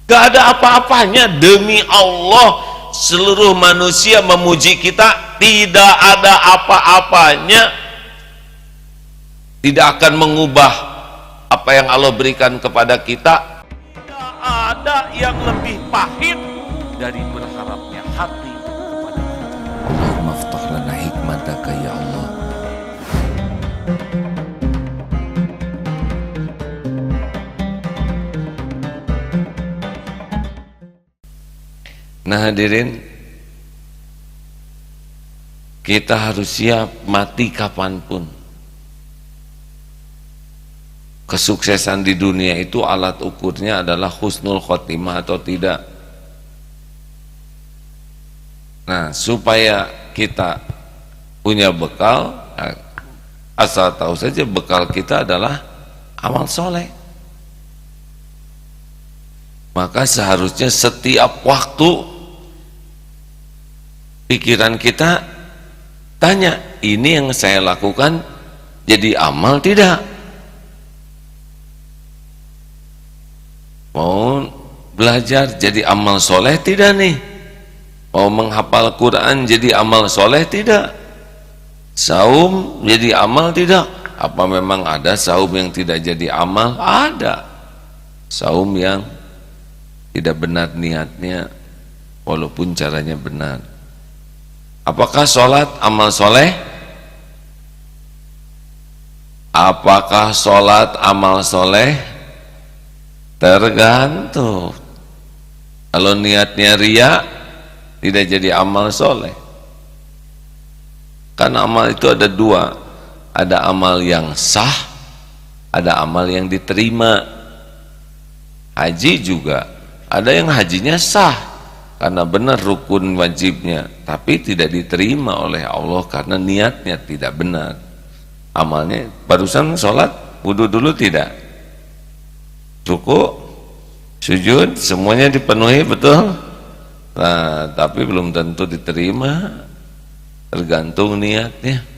Gak ada apa-apanya. Demi Allah, seluruh manusia memuji kita, tidak ada apa-apanya, tidak akan mengubah apa yang Allah berikan kepada kita. Tidak ada yang lebih pahit dari berharapnya hati kepada kita. Allahumma aftah lana hikmataka ya Allah. Nah hadirin, kita harus siap mati kapanpun. Kesuksesan di dunia itu alat ukurnya adalah husnul khotimah atau tidak. Nah, supaya kita punya bekal, asal tahu saja bekal kita adalah amal soleh. Maka seharusnya setiap waktu pikiran kita tanya, ini yang saya lakukan jadi amal tidak? Mau belajar jadi amal soleh tidak nih? Mau menghafal Quran jadi amal soleh tidak? Saum jadi amal tidak? Apa memang ada saum yang tidak jadi amal? Ada saum yang tidak benar niatnya walaupun caranya benar. Apakah sholat amal soleh? Apakah sholat amal soleh? Tergantung. Kalau niatnya riya, tidak jadi amal soleh. Karena amal itu ada dua, ada amal yang sah, ada amal yang diterima. Haji juga ada yang hajinya sah karena benar rukun wajibnya, tapi tidak diterima oleh Allah karena niatnya tidak benar. Amalnya barusan sholat, wudu dulu tidak, ruku, sujud, semuanya dipenuhi betul. Nah, tapi belum tentu diterima, tergantung niatnya.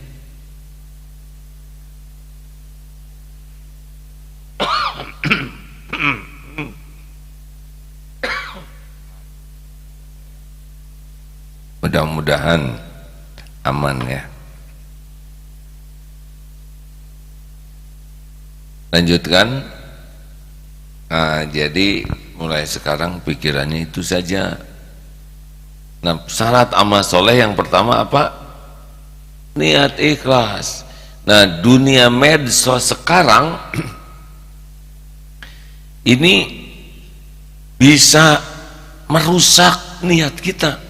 Mudah-mudahan aman ya. Lanjutkan. Nah, jadi mulai sekarang pikirannya itu saja. Nah, syarat amal soleh yang pertama apa? Niat ikhlas. Nah, dunia medsos sekarang ini bisa merusak niat kita.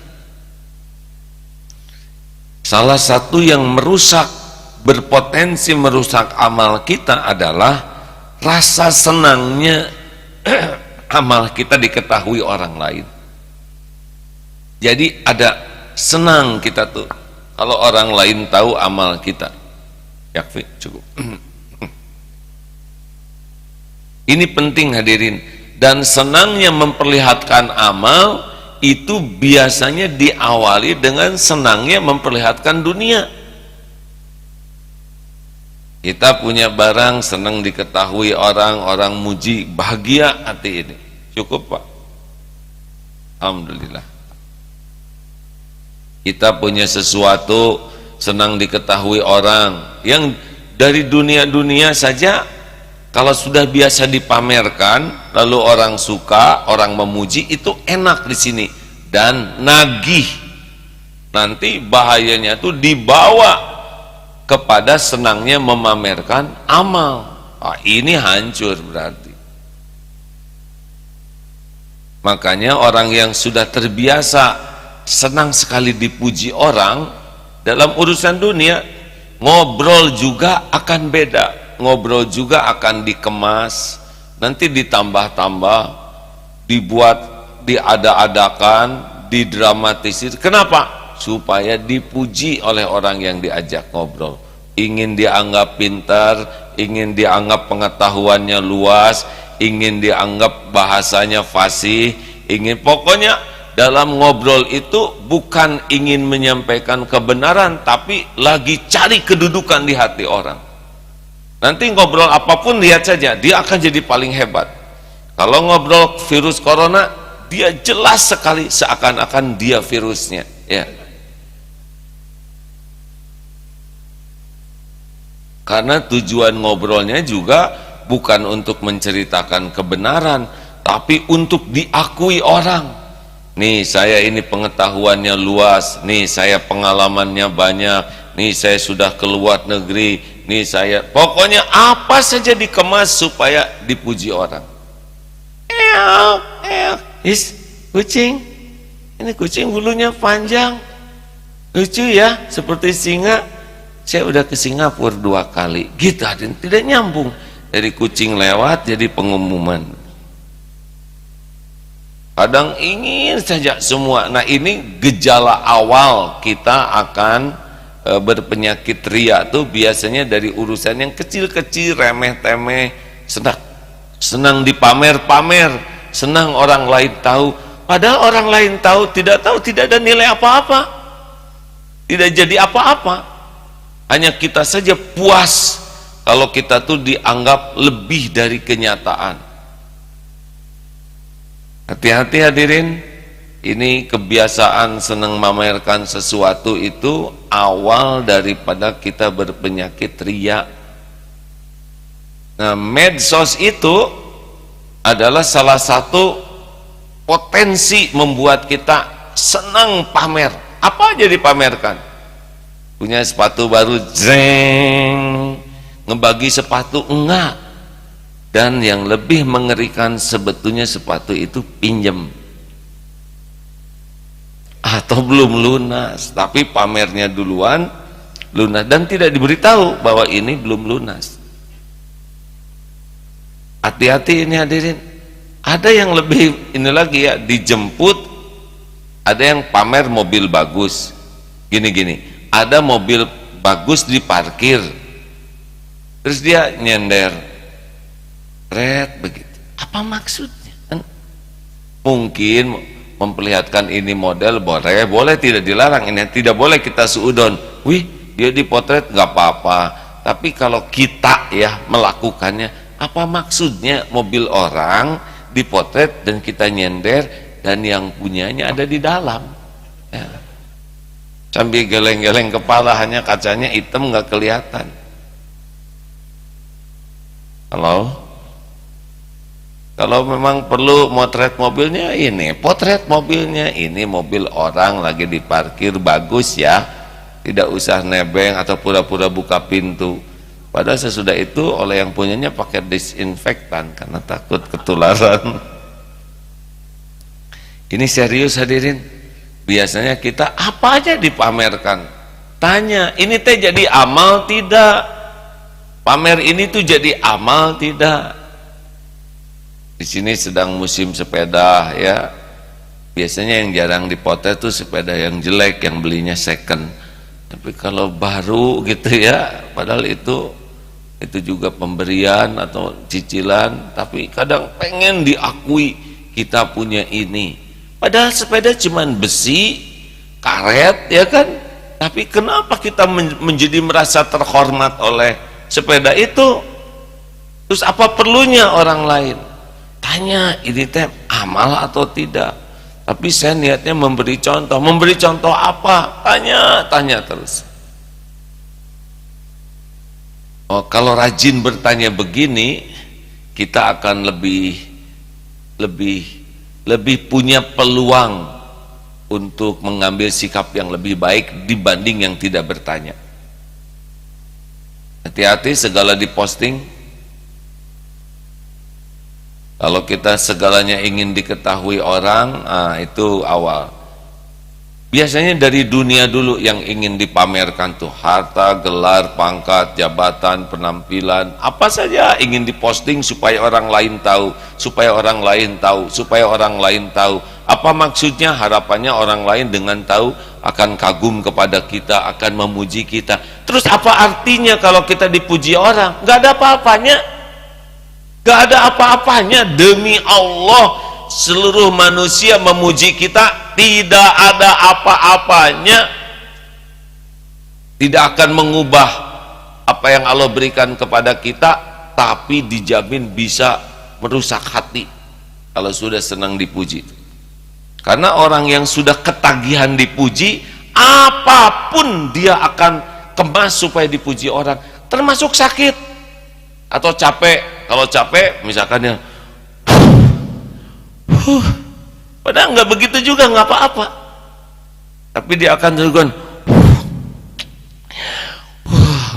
Salah satu yang merusak, berpotensi merusak amal kita adalah rasa senangnya amal kita diketahui orang lain. Jadi ada senang kita tuh kalau orang lain tahu amal kita. Yakfi, cukup. Ini penting hadirin. Dan senangnya memperlihatkan amal itu biasanya diawali dengan senangnya memperlihatkan dunia. Kita punya barang, senang diketahui orang, orang muji, bahagia hati ini. Cukup Pak? Alhamdulillah. Kita punya sesuatu, senang diketahui orang. Yang dari dunia-dunia saja, kalau sudah biasa dipamerkan, lalu orang suka, orang memuji, itu enak di sini dan nagih. Nanti bahayanya tuh dibawa kepada senangnya memamerkan amal. Ini hancur berarti. Makanya orang yang sudah terbiasa senang sekali dipuji orang dalam urusan dunia, ngobrol juga akan beda. Ngobrol juga akan dikemas, nanti ditambah-tambah, dibuat, diada-adakan, didramatisir. Kenapa? Supaya dipuji oleh orang yang diajak ngobrol. Ingin dianggap pintar, ingin dianggap pengetahuannya luas, ingin dianggap bahasanya fasih, pokoknya dalam ngobrol itu bukan ingin menyampaikan kebenaran, tapi lagi cari kedudukan di hati orang. Nanti ngobrol apapun, lihat saja, dia akan jadi paling hebat. Kalau ngobrol virus corona, dia jelas sekali seakan-akan dia virusnya, ya. Karena tujuan ngobrolnya juga bukan untuk menceritakan kebenaran, tapi untuk diakui orang. Nih saya ini pengetahuannya luas, nih saya pengalamannya banyak, nih saya sudah ke luar negeri, nih saya, pokoknya apa saja dikemas supaya dipuji orang. Kucing, ini kucing bulunya panjang, lucu ya, seperti singa. Saya udah ke Singapura 2 kali, gitu, tidak nyambung. Dari kucing lewat jadi pengumuman. Kadang ingin saja semua. Nah, ini gejala awal kita akan berpenyakit ria tuh biasanya dari urusan yang kecil-kecil, remeh-temeh, senang dipamer-pamer, senang orang lain tahu, padahal orang lain tahu, tidak ada nilai apa-apa, tidak jadi apa-apa. Hanya kita saja puas kalau kita tuh dianggap lebih dari kenyataan. Hati-hati hadirin, ini kebiasaan senang memamerkan sesuatu itu awal daripada kita berpenyakit ria. Nah, medsos itu adalah salah satu potensi membuat kita senang pamer. Apa aja dipamerkan? Punya sepatu baru, jreng, ngebagi sepatu, enggak. Dan yang lebih mengerikan sebetulnya sepatu itu pinjem atau belum lunas, tapi pamernya duluan lunas dan tidak diberitahu bahwa ini belum lunas. Hati-hati ini hadirin. Ada yang lebih ini lagi ya, dijemput, ada yang pamer mobil bagus, gini-gini, ada mobil bagus diparkir, terus dia nyender, red begitu. Apa maksudnya? Kan mungkin memperlihatkan ini model boleh tidak dilarang, ini tidak boleh kita suudon. Wih, dia dipotret nggak apa-apa. Tapi kalau kita ya melakukannya, apa maksudnya mobil orang dipotret dan kita nyender dan yang punyanya ada di dalam? Ya. Sambil geleng-geleng kepala, hanya kacanya hitam nggak kelihatan. Halo? Kalau memang perlu motret mobilnya, ini potret mobilnya, ini mobil orang lagi diparkir bagus ya, tidak usah nebeng atau pura-pura buka pintu. Padahal sesudah itu oleh yang punyanya pakai disinfektan karena takut ketularan. Ini serius hadirin. Biasanya kita apa aja dipamerkan. Tanya, ini teh jadi amal tidak? Pamer ini tuh jadi amal tidak? Di sini sedang musim sepeda ya. Biasanya yang jarang dipotret tuh sepeda yang jelek, yang belinya second. Tapi kalau baru gitu ya, padahal itu juga pemberian atau cicilan, tapi kadang pengen diakui kita punya ini. Padahal sepeda cuman besi, karet ya kan. Tapi kenapa kita menjadi merasa terhormat oleh sepeda itu? Terus apa perlunya orang lain? Tanya, ini teh amal atau tidak? Tapi saya niatnya memberi contoh. Memberi contoh apa? Tanya terus. Oh, kalau rajin bertanya begini, kita akan lebih punya peluang untuk mengambil sikap yang lebih baik dibanding yang tidak bertanya. Hati-hati segala diposting. Kalau kita segalanya ingin diketahui orang, itu awal. Biasanya dari dunia dulu yang ingin dipamerkan tuh harta, gelar, pangkat, jabatan, penampilan, apa saja ingin diposting supaya orang lain tahu, supaya orang lain tahu, supaya orang lain tahu. Apa maksudnya? Harapannya orang lain dengan tahu akan kagum kepada kita, akan memuji kita. Terus apa artinya kalau kita dipuji orang? Gak ada apa-apanya. Gak ada apa-apanya. Demi Allah, seluruh manusia memuji kita, tidak ada apa-apanya. Tidak akan mengubah apa yang Allah berikan kepada kita, tapi dijamin bisa merusak hati. kalau sudah senang dipuji. Karena orang yang sudah ketagihan dipuji, apapun dia akan kemas supaya dipuji orang, termasuk sakit atau capek. Kalau capek misalkan ya padahal nggak begitu juga, nggak apa-apa, tapi dia akan terus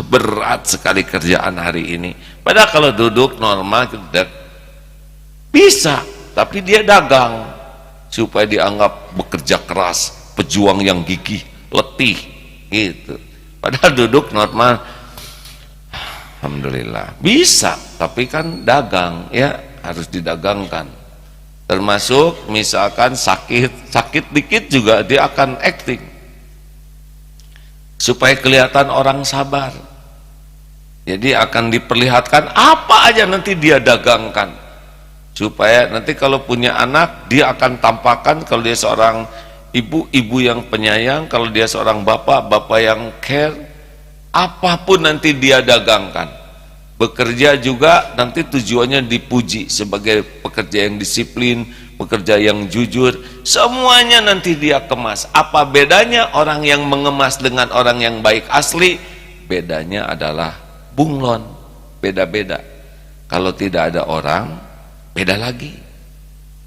berat sekali kerjaan hari ini. Padahal kalau duduk normal bisa, tapi dia dagang supaya dianggap bekerja keras, pejuang yang gigih, letih gitu. Padahal duduk normal, alhamdulillah bisa, tapi kan dagang ya, harus didagangkan. Termasuk misalkan sakit dikit juga dia akan acting supaya kelihatan orang sabar. Jadi akan diperlihatkan apa aja nanti dia dagangkan, supaya nanti kalau punya anak dia akan tampakkan kalau dia seorang ibu yang penyayang, kalau dia seorang bapak yang care. Apapun nanti dia dagangkan. Bekerja juga nanti tujuannya dipuji sebagai pekerja yang disiplin, pekerja yang jujur, semuanya nanti dia kemas. Apa bedanya orang yang mengemas dengan orang yang baik asli? Bedanya adalah bunglon, beda-beda. Kalau tidak ada orang, beda lagi.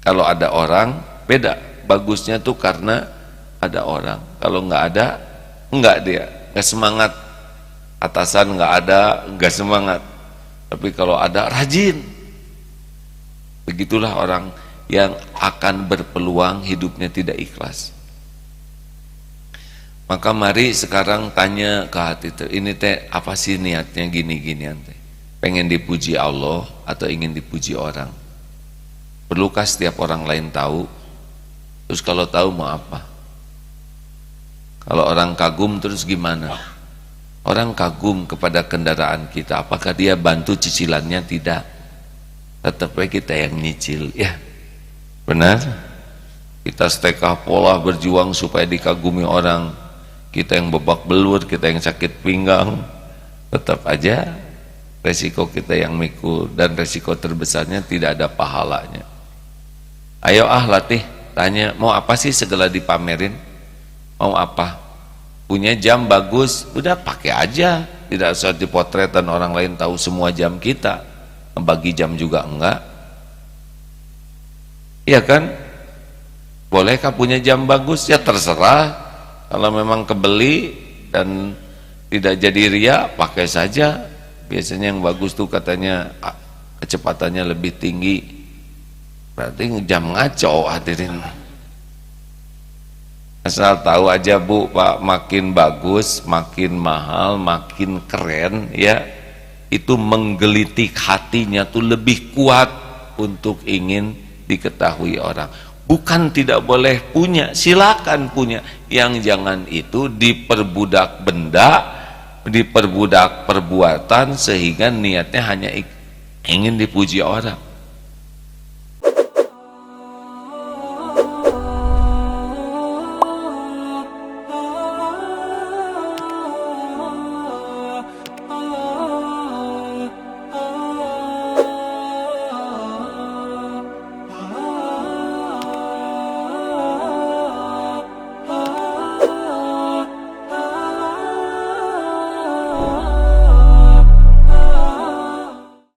Kalau ada orang, beda. Bagusnya tuh karena ada orang. Kalau nggak ada, nggak dia, nggak semangat. Atasan nggak ada, nggak semangat. Tapi kalau ada, rajin. Begitulah orang yang akan berpeluang hidupnya tidak ikhlas. Maka mari sekarang tanya ke hati itu, ini teh apa sih niatnya gini-ginian teh? Pengen dipuji Allah atau ingin dipuji orang? Perlukah setiap orang lain tahu? Terus kalau tahu mau apa? Kalau orang kagum terus gimana? Orang kagum kepada kendaraan kita, apakah dia bantu cicilannya? Tidak, tetap kita yang nyicil, ya benar. Kita setekah pola berjuang supaya dikagumi orang, kita yang babak belur, kita yang sakit pinggang, tetap aja resiko kita yang mikul, dan resiko terbesarnya tidak ada pahalanya. Ayo latih, tanya mau apa sih segala dipamerin? Mau apa? Punya jam bagus, udah pakai aja, tidak usah dipotret dan orang lain tahu semua jam kita. Bagi jam juga enggak, iya kan? Bolehkah punya jam bagus? Ya terserah. Kalau memang kebeli dan tidak jadi ria, pakai saja. Biasanya yang bagus tuh katanya kecepatannya lebih tinggi, berarti jam ngaco. Hadirin, asal tahu aja Bu, Pak, makin bagus, makin mahal, makin keren ya, itu menggelitik hatinya tuh lebih kuat untuk ingin diketahui orang. Bukan tidak boleh punya, silakan punya, yang jangan itu diperbudak benda, diperbudak perbuatan sehingga niatnya hanya ingin dipuji orang.